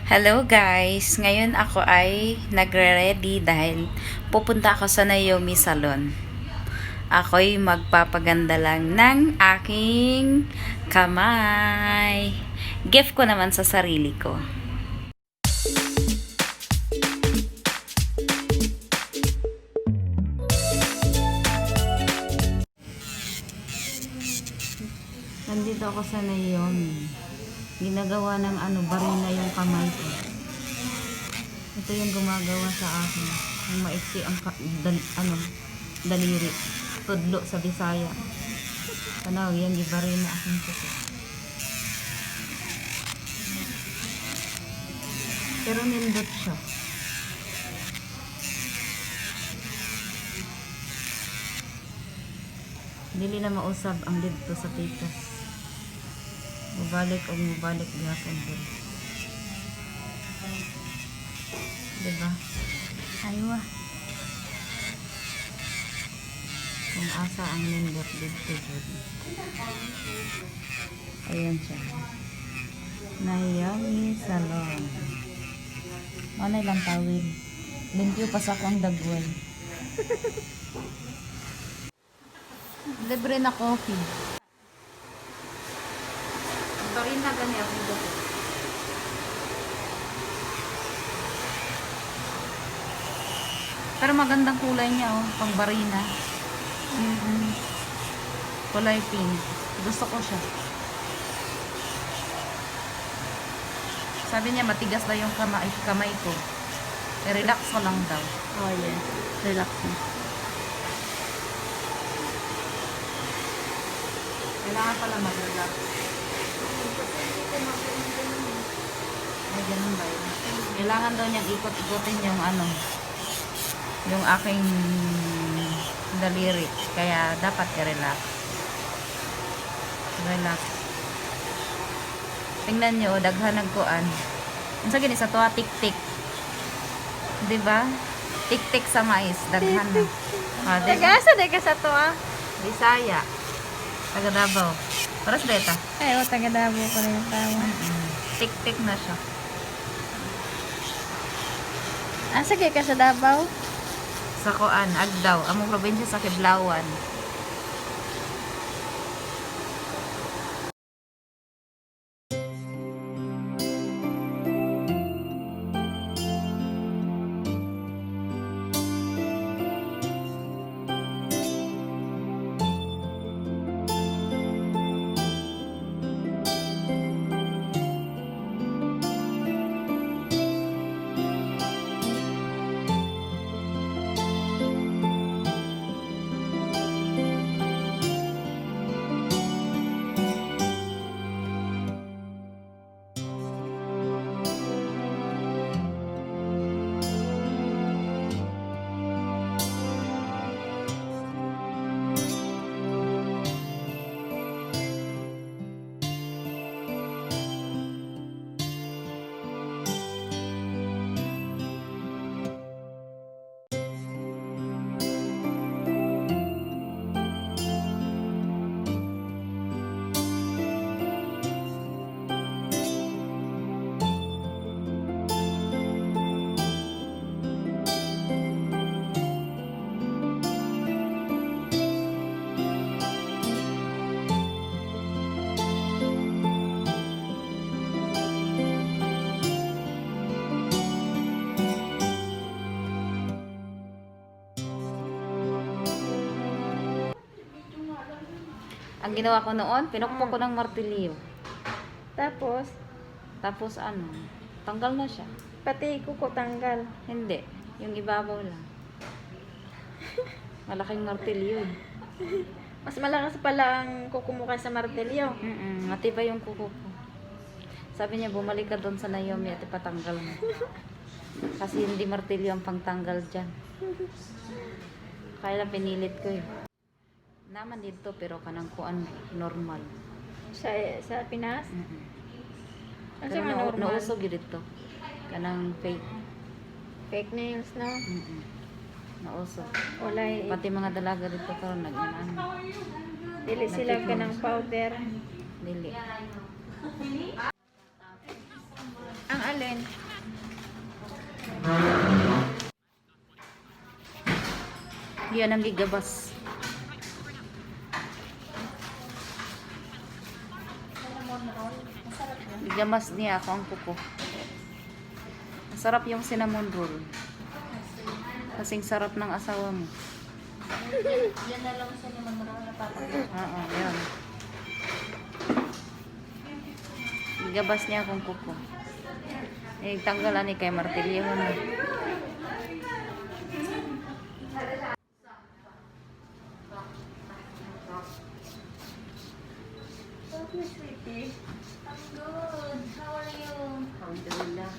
Hello guys! Ngayon ako ay nagre-ready dahil pupunta ako sa Naomi Salon. Ako'y magpapaganda lang ng aking kamay. Gift ko naman sa sarili ko. Nandito ako sa Naomi. Ginagawa ng barina yung kamay ko. Ito yung gumagawa sa akin. Yung maiksi ang daliri. Tudlo sa Bisaya. Tanaw, yan ibarina akong puso. Pero nindot siya. Dili na mausab ang dito sa pitas. Mubalik o mubalik gihapon ko. Diba? Aywa. Kung asa ang nindot dito dyan. Ayan siya. Naomi Salon. Ano lang tawid. Limpyo pa sa akong dagway. Libre na coffee. Barina gani ako dito. Pero magandang kulay niya pang barina. Kulay pink. Gusto ko siya. Sabi niya matigas daw yung kamay ko. Relax ko lang daw. Oh yes, relax na. Kailangan pala mag-relax. Ay, ganun ba yun? Kailangan daw niyang ikot-ikotin yung aking daliri. Kaya dapat i-relax. Relax. Tingnan nyo, daghan ng kuan. Ang sa sa tuwa, tik-tik. Diba? Tik-tik sa mais. Daghan na. Nag-asa na ka sa to Bisaya. Taga Davao. Paras beta. Ay, taga Davao ko rin yung tama. Tik-tik na siya. Sige ka sa Davao? Sa kuan, Agdao. Among probinsya sa Kiblawan. Ang ginawa ko noon, pinukpok ko ng martilyo. Tapos, Tapos tanggal na siya. pati kuko tanggal. Hindi, yung ibabaw lang. Malaking martilyo. Mas malakas pala ang kuko mo kaysa martelyo. Matibay yung kuko ko. Sabi niya, bumalik ka doon sa Naomi at ipatanggal mo. Kasi hindi martilyo ang pangtanggal dyan. Kaya lang pinilit ko eh. Naman dito pero kanang kuan normal. Sa Pinas? Ano Pero nga normal? nausog yun dito. Kanang fake. Fake nails, no? Nausog. Walay. Pati mga dalaga dito karon nag-ano. Dili sila ka ng powder. Dili. Ang alin? Yan ang gigabas. Gigamas niya ako ang kuko. Masarap yung cinnamon roll. Kasing sarap ng asawa mo. Yan na lang sa naman marami na papagod. Oo, yun. Gigabas niya akong kuko. Eh, tanggalan ni kay martilyo na. Thank you, sweetie. I'm good. How are you? Alhamdulillah.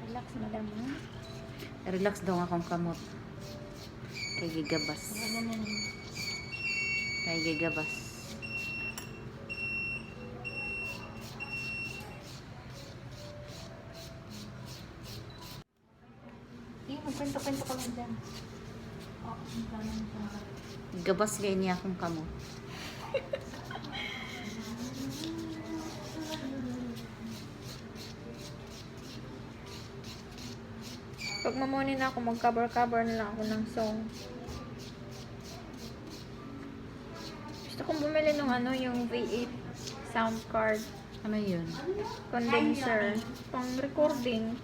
Relax, madam. Ha? Relax daw akong kamot. Kay gigabas. Ano na yun? Kay gigabas. Hindi, magkwento-kwento ka lang dyan. Oo, ang kanan ko. Gigabas kay niya akong kamot. Pag mamunin ako, mag-cover-cover na lang ako ng song. Gusto kong bumili ng ano, yung V8 sound card. Ano yun? Condenser. Pang recording.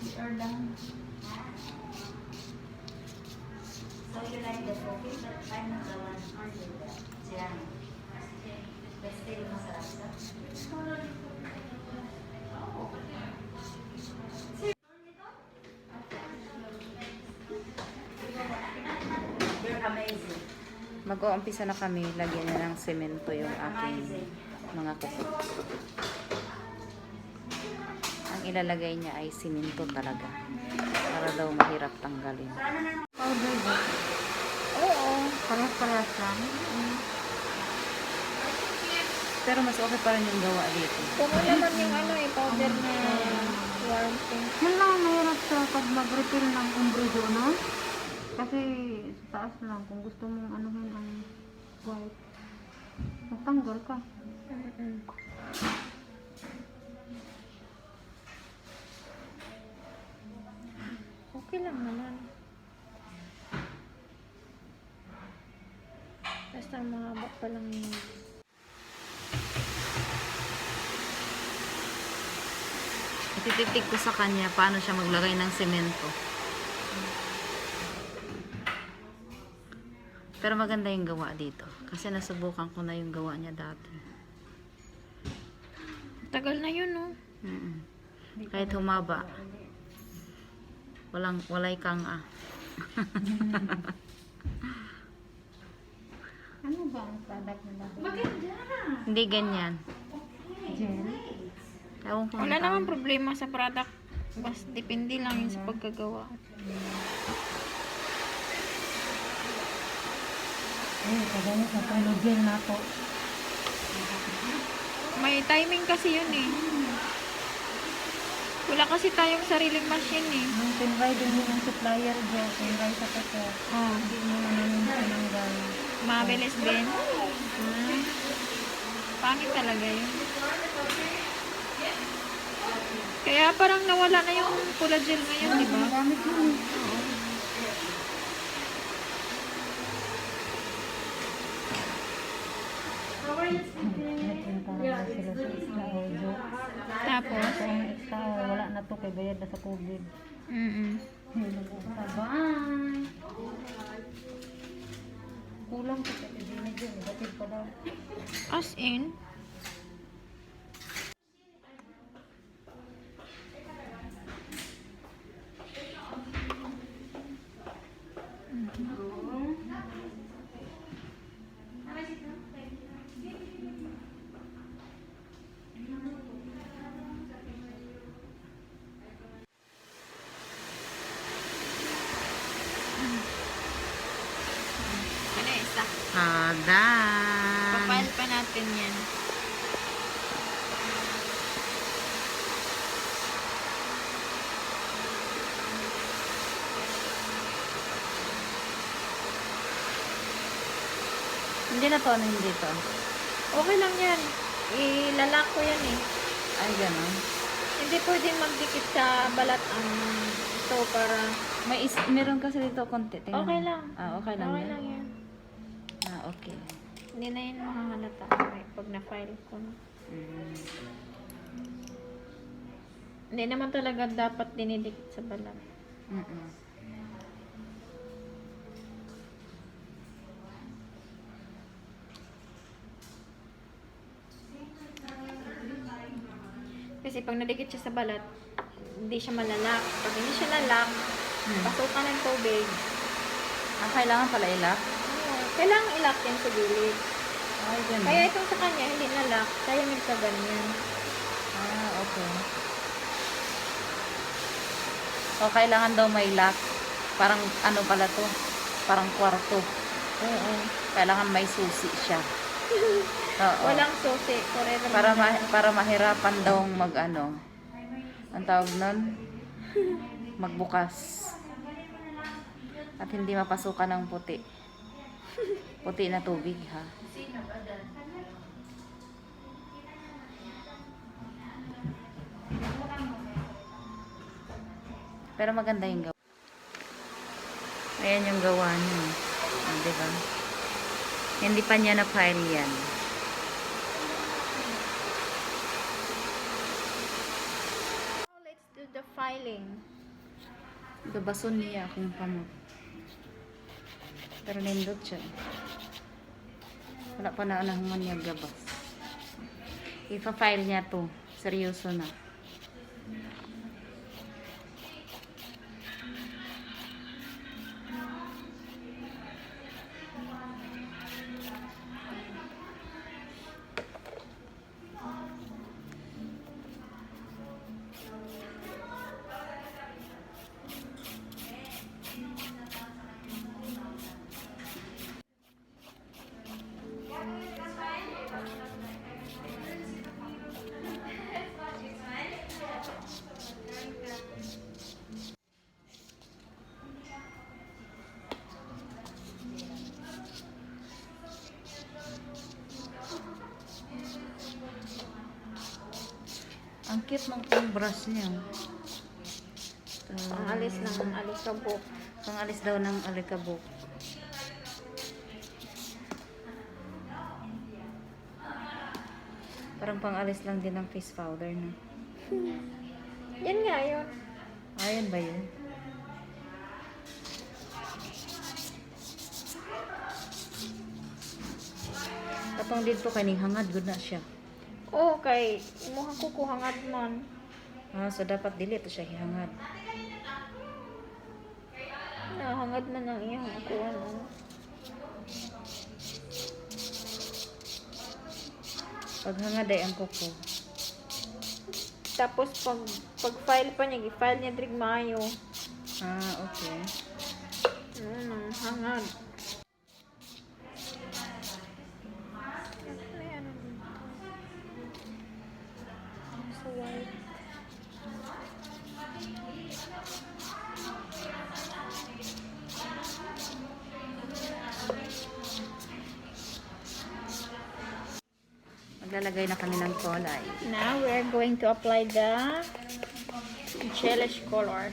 We are done. So you like the coffee, but I'm not the one. Siya. Basta yung masarap sa. You're amazing. Mag-uumpisa na kami. Lagyan na ng semento yung aking mga kuko. Ang ilalagay niya ay semento talaga. Para daw mahirap tanggalin. Powder ba? Oo. Parehas-parehas lang. Pero mas okay pa rin yung gawa dito. Kung mo naman yung ano eh, powder na warm pink. Yan lang ang mahirap sa pag mag-refill ng umbrido, no? Kasi sa taas lang, kung gusto mong anuhin ang white, magtanggal ka. Mm-mm. Okay lang naman. Basta mahaba pa lang yun. Ititig ko sa kanya paano siya maglagay ng semento. Pero maganda yung gawa dito. Kasi nasubukan ko na yung gawa niya dati. Tagal na yun, no? Mm-mm. Kahit humaba. Walay kang Ano ba ang product nila? Hindi ganyan. Gel? Ewan ko Wala ang naman tawag. problema sa product. Basta depende lang yun sa pagkagawa. Kagano sa palo gel na to. May timing kasi yun eh. Wala kasi tayong sariling machine eh. Nung tinry din mo ng supplier gel, tinry sa to. Oh. Hindi mo na namin tinanggal. Mabilis din. Pangit talaga yun. Kaya parang nawala na yung pula gel ngayon, di ba? Gamit yun eh. Nagpunta na sila sa extra audio. Tapos, So, ang extra wala na to kay bayad na sa COVID. mm Bye! Kulang ko sa edinig yun. Batid pa daw. As in, ano isa? Ada. Papile pa natin yan. Pwede na to, ano hindi to? Okay lang yan. Ilalak ko yan eh. Ay, gano'n. Hindi pwede magdikit sa balat ang ito para... Meron kasi dito konti. Tingnan Okay mo. lang. Ah, okay lang Okay yan. lang yan. Ah, okay. Hindi na yan makahalata. Okay, pag na-file ko na. Mm. Hindi naman talaga dapat dinidikit sa balat. Mm-mm. Kasi pag nadikit siya sa balat, hindi siya malalak. Pag hindi siya lalak, pasukan ng tubig. Ah, kailangan pala ilak? Kailangan ilak yan sa gilid. Ay, gano'n. Kaya itong sa kanya, hindi nalak. Kaya ganyan. Ah, okay. So, kailangan daw may lock. Parang ano pala to? Parang kwarto. Oo. Kailangan may susi siya. Oo. Walang susi. Forever. Para mahirapan daw mag-ano. Ang tawag nun? Magbukas. At hindi mapasukan ng puti. Puti na tubig, ha? Pero maganda yung gawa. Ayan yung gawa niya. Ah, diba? Hindi pa niya na-file yan. Now, let's do the filing. Gabason niya kung paano. Pero nindot siya. Wala pa na anahungan niya gabas. Ipa-file niya to. Seryoso na. Ang cute ng brush niya. Pangalis ng alikabok. Pangalis daw ng alikabok. Parang pangalis lang din ng face powder, no? Yan nga yun. Ayun ba yun? Katong dito kaning hangad gud na siya. Okay. Imuhang kukuhangad man. Ah, so dapat dili to siya hihangad. Hangad man ang iyang kukuha mo. Pag hangad ay ang kuko. Tapos pag-file pa niya, i-file niya drig maayo. Ah, okay. Hangad. So white. Maglalagay na kami ng kulay. Now we are going to apply the gelish color.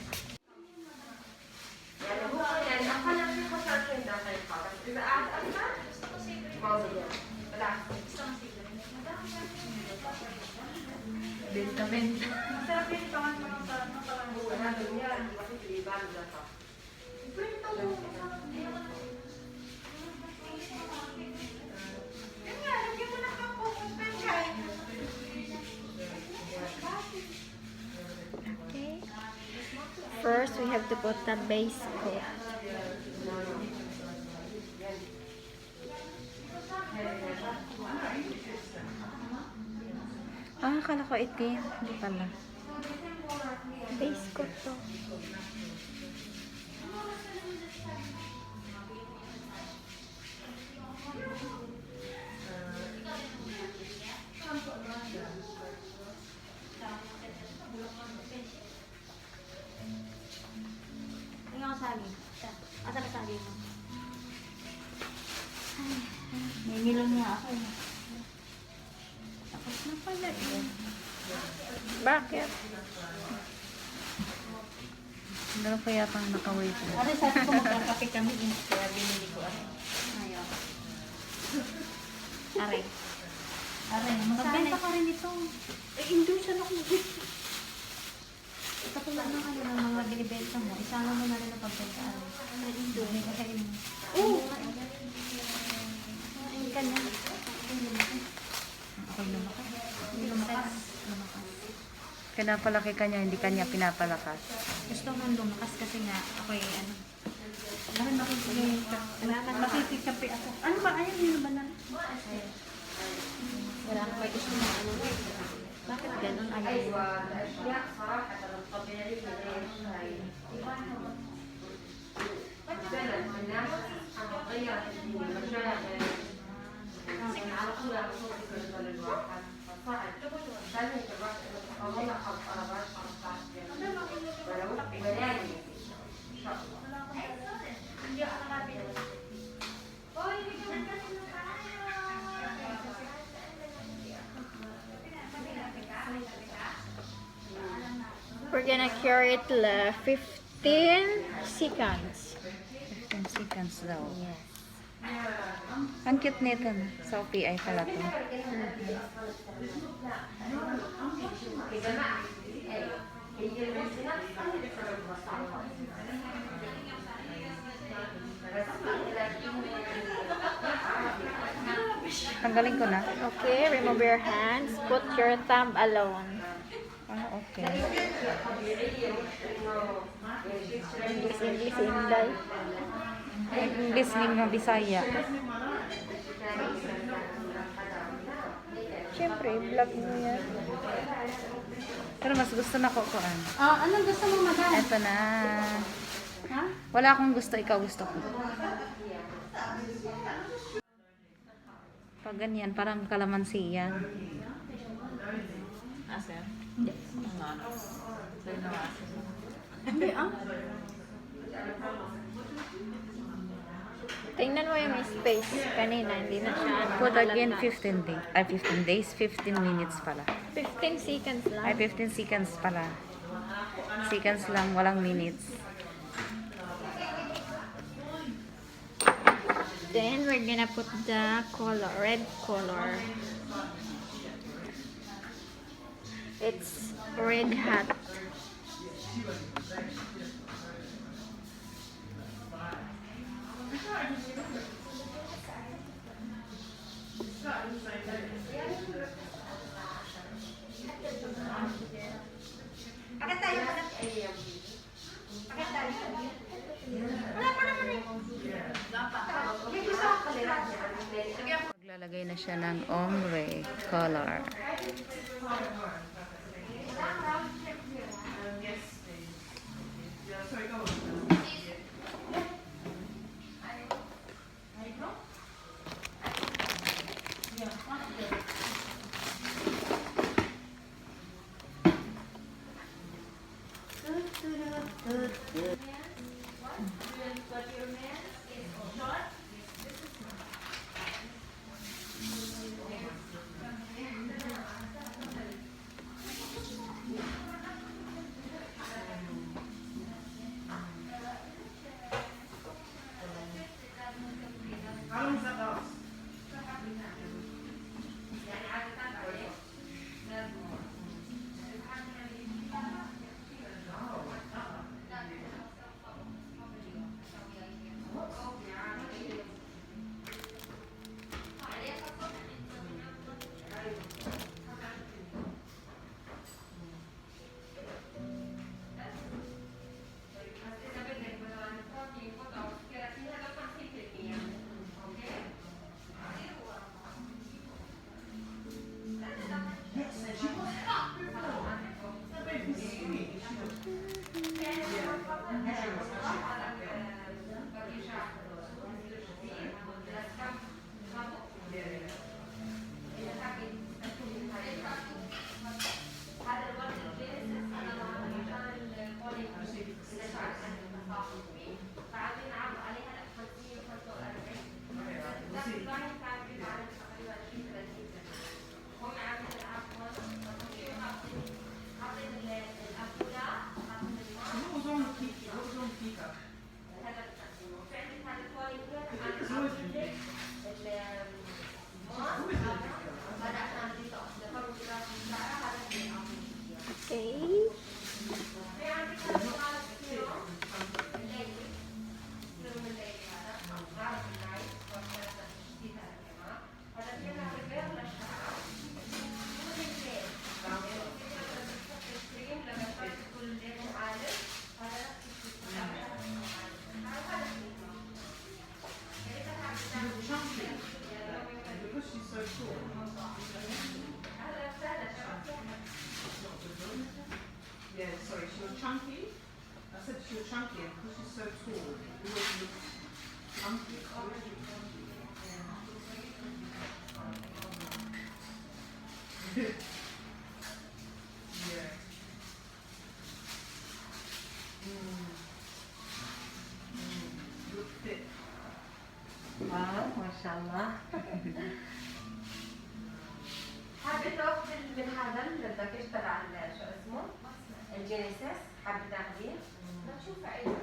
Okay. First, we have to put the base coat. Ah, akala ko itim. Hindi pala. Base coat to. Tingnan ko sagi. Asa ka sagi mo? Bakit? Meron pa yatang naka-wait. Ano sabi ko magkakape kami, kaya binili ko ano. Ayaw. Aray. Aray, magbenta ka rin ito. Eh, hindi siya nakubit. Katulad ng ano ng mga binibenta mo, isama mo na rin ang pagbenta. Hindi kasi Oo. Kain ka na. ako'y lumakas. Hindi lumakas. Lumakas. Pinapalaki ka niya, hindi ka niya pinapalakas. Gusto mong lumakas kasi nga ako'y ano. Dahil makikikape ako. Ano ba? Ayaw nyo ba na? Wala akong may gusto na ano. Bakit ganun? Ayaw mo. We're gonna cure it 15 seconds. 15 seconds daw. Ang cute nito na. Sa PI pala to. Tanggalin ko na. Okay, remove your hands. Put your thumb alone. Ah, okay. English, Inday. English ni mga Bisaya. Siyempre, vlog mo yan. Pero mas gusto na ko kuan. Anong gusto mo, madam? Eto na. Ha? Wala akong gusto, ikaw gusto ko. Pag ganyan, parang kalamansi yan. Asan? Tingnan mo yung space. Kanina, hindi na siya. Put again nakalagay. 15 days. Ay, 15 days, 15 minutes pala. 15 seconds lang. Ay, 15 seconds pala. Seconds lang, walang minutes. Then, we're gonna put the color, red color. It's red hot. Maglalagay na siya ng ombre color. chunky? I said she was chunky, and because she's so tall, it always looks chunky. Yeah. Look fit. واو ما شاء الله. حابة تاخذي من هذا الباكيج تبع شو اسمه؟ الجينيسيس، حابة تاخذيه؟ بشوف ايوه.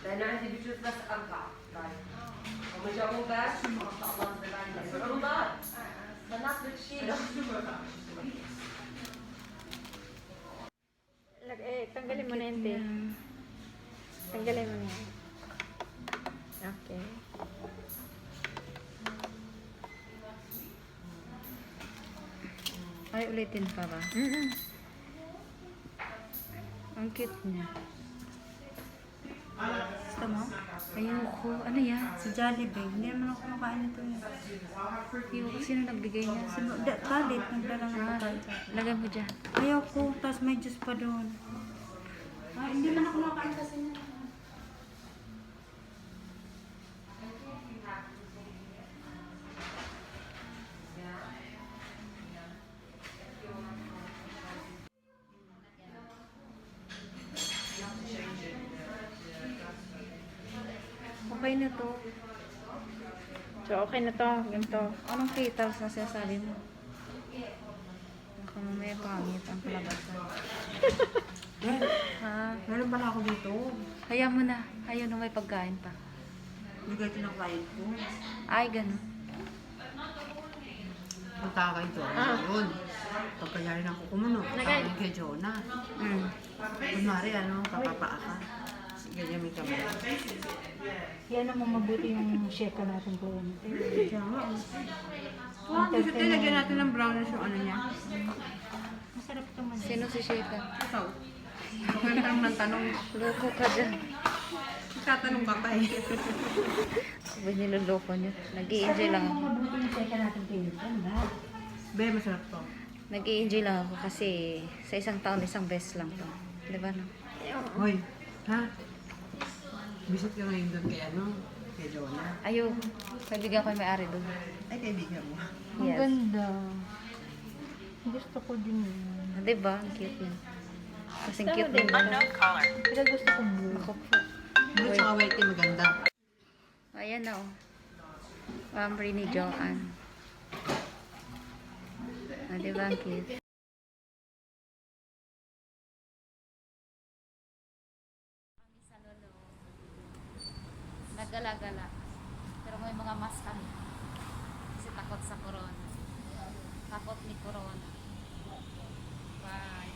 لأنه عندي بجوز بس 4 ومجاوبات ما شاء الله زباين عروضات بنات بتشيله. Tanggalin mo na yun, te. Tanggalin mo na yan. Okay. Ay, ulitin pa ba? Mm-mm. Ang cute niya. Gusto mo? Ayoko. Ano yan? Sa Jollibee. Hindi naman ako kumakain nito eh. Ayoko. Sino nagbigay niya? Dalit, nagdala ng Ah, pagkain. lagay mo dyan. Ayoko, tapos may juice pa doon. Ah, hindi man ako kumakain kasi niya. Okay na to. So, okay na to. Ganito. Anong petals na sinasabi mo? Baka mamaya pangit ang kalabasan. Ha? Meron pala ako dito. Kaya mo na. Ayaw na may pagkain pa. Bigay ito ng client ko. Ay, ganun. Punta kay Jonah. Yun. Pagkayarin ako kumuno. Nagay- Tawag kay Jonah. Mm. Kunwari, kapapaa ka. Ganyan may kamay. Yan naman mabuti yung sheka natin po. Kaya nga. Oh, gusto tayo, lagyan natin ng brownish yung ano niya. Masarap ito man. Sino si Sheka? Ikaw. Huwag kang tanong ng tanong. Loko ka dyan. Tatanong ka pa eh. Sabi niloloko niyo. Nag-i-enjoy lang ako. Mabuti yung sheka natin po. Yan ba? Be, masarap to. Nag-i-enjoy lang ako kasi sa isang taon, isang beses lang to. Di ba no? Hoy, ha? Visit ka ngayon doon kay Jonah. Ayaw. Kaibigan ko yung may-ari doon. Ay, kaibigan mo. Ang Yes. ganda. Gusto ko din yun. Di ba? Ang cute niya. Kasing cute din. Pero gusto ko blue. Ako po. Blue tsaka white yung maganda. Ayan na oh. Pambri ni Joanne. Ah, di ba ang cute? Nagala-gala. Pero may mga mask kami. Kasi takot sa corona. Takot ni corona. Bye.